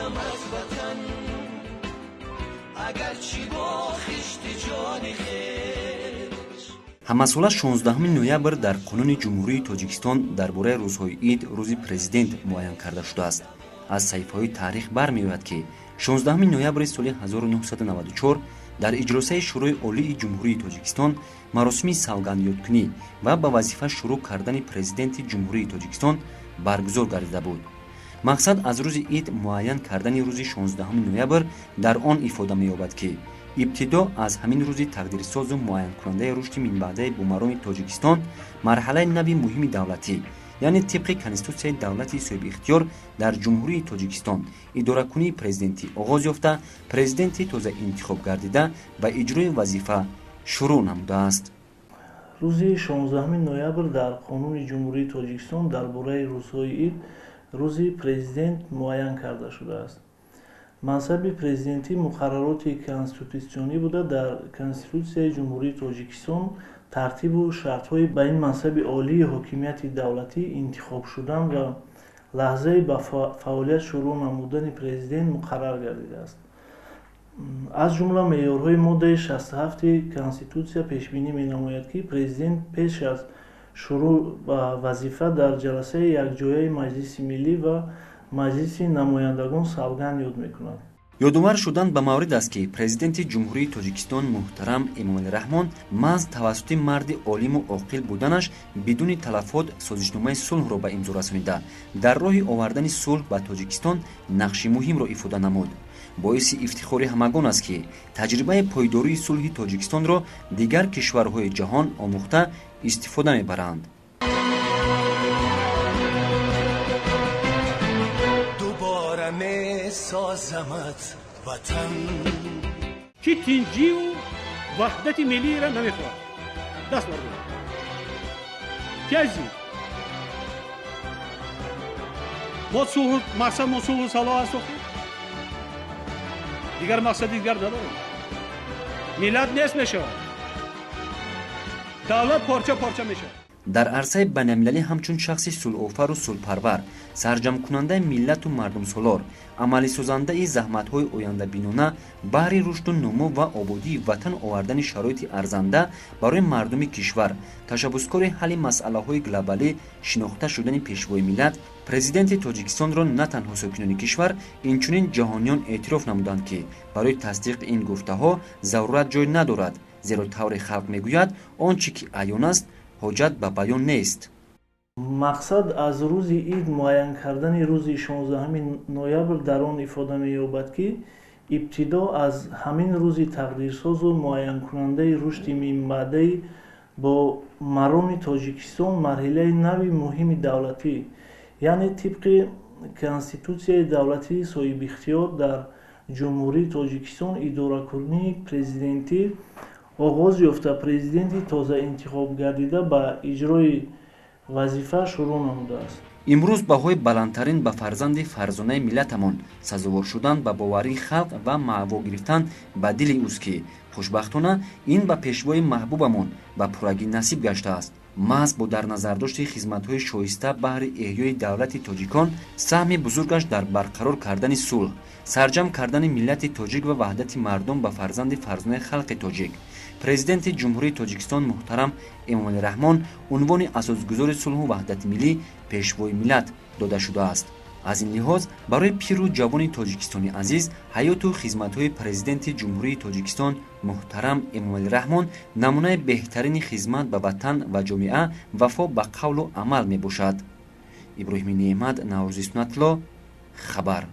میرم از وطن اگر چی با خشت جان خیش. ҳамасола 16 ноябр дар қонуни ҷумҳурии тоҷикистон дар бораи рӯзҳои ид рӯзи президент муайян карда шудааст. аз саҳифаҳои таърих бармеояд ки 16 ноябри соли 1994 дар иҷросаи шӯрои олии ҷумҳурии тоҷикистон маросими савгандёткунӣ ва ба вазифа шурӯъ кардани президенти ҷумҳурии тоҷикистон баргузор гардида буд. мақсад аз рӯзи ид муайян кардани рӯзи 16 ноябр дар он ифода меёбад ки ибтидо аз ҳамин рӯзи тақдирсозу муайянкунандаи рушди минбаъдаи бумарони тоҷикистон марҳалаи нави муҳими давлатӣ, яъне тибқи конститутсияи давлати соҳибихтиёр дар ҷумҳурии тоҷикистон идоракунии президентӣ оғоз ёфта, президенти тоза интихоб гардида ва иҷрои вазифа шурӯъ намудааст. рӯзи 16 ноябр дар қонуни ҷумҳурии тоҷикистон дар бораи рӯзҳои ид рӯзи президент муайян карда шудааст. мансаби президентӣ муқаррароти конститутсионӣ буда дар конститутсияи ҷумҳурии тоҷикистон тартибу шартҳои ба ин мансаби олии ҳокимияти давлатӣ интихоб шудан ва лаҳзаи ба фаъолият шурӯъ намудани президент муқаррар гардидааст. аз ҷумла меъёрҳои моддаи 67 конститутсия пешбинӣ менамояд ки президент пеш аз шурӯъ ба вазифа дар ҷаласаи якҷояи маҷлиси миллӣ ва маҷлиси намояндагон савганд ёд мекунад. ёдовар шудан ба маврид аст ки президенти ҷумҳурии тоҷикистон муҳтарам эмомалӣ раҳмон маҳз тавассути марди олиму оқил буданаш бидуни талафот созишномаи сулҳро ба имзо расонида дар роҳи овардани сулҳ ба тоҷикистон нақши муҳимро ифода намуд. боиси ифтихори ҳамагон аст ки таҷрибаи пойдории сулҳи тоҷикистонро дигар кишварҳои ҷаҳон омӯхта истифода мебаранд. سازمت وطن کی تنجی و وحدت ملی را نمیخواد دست بردار کیازی ما صلح مقصد ما صلح و صلاح است دیگر مقصد دیگر نداریم ملت نیست میشه دولت پارچه پارچه میشه. дар арсаи байналмилалӣ ҳамчун шахси сулҳофару сулҳпарвар, сарҷамкунандаи миллату мардумсолор, амалисозандаи заҳматҳои ояндабинона баҳри рушду нумӯ ва ободии ватан овардани шароити арзанда барои мардуми кишвар, ташаббускори ҳалли масъалаҳои глобалӣ, шинохта шудани пешвои миллат, президенти тоҷикистонро на танҳо сокинони кишвар, инчунин ҷаҳониён эътироф намуданд ки барои тасдиқи ин гуфтаҳо зарурат ҷой надорад, зеро таври халқ мегӯяд он чӣ ки аён аст ҳоҷат ба баён нест. мақсад аз рӯзи ид муайян кардани рӯзи 16 ноябр дар он ифода меёбад ки ибтидо аз ҳамин рӯзи тақдирсозу муайянкунандаи рушди минбаъдаи бо мароми тоҷикистон марҳилаи нави муҳими давлатӣ, яъне тибқи конститутсияи давлати соҳибихтиёр дар ҷумҳурии тоҷикистон идоракунии президентӣ оғоз ёфта, президенти тоза интихоб гардида ба иҷрои вазифа шурӯъ намудааст. имрӯз баҳои баландтарин ба фарзанди фарзонаи миллатамон сазовор шудан ба боварии халқ ва маъво гирифтан ба дили уст ки хушбахтона ин ба пешвои маҳбубамон ба пуррагӣ насиб гаштааст. маҳз бо дар назардошти хизматҳои шоиста баҳри эҳёи давлати тоҷикон, саҳми бузургаш дар барқарор кардани сулҳ, сарҷам кардани миллати тоҷик ва ваҳдати мардум ба фарзанди фарзонаи халқи тоҷик, президенти ҷумҳурии тоҷикистон муҳтарам эмомалӣ раҳмон унвони асосгузори сулҳу ваҳдати миллӣ пешвои миллат дода шудааст. аз ин лиҳоз барои пиру ҷавони тоҷикистони азиз ҳаёту хизматҳои президенти ҷумҳурии тоҷикистон муҳтарам эмомалӣ раҳмон намунаи беҳтарини хизмат ба ватан ва ҷомеа, вафо ба қавлу амал мебошад. иброҳими неъмат, Наврӯзи Суннатулло, хабар.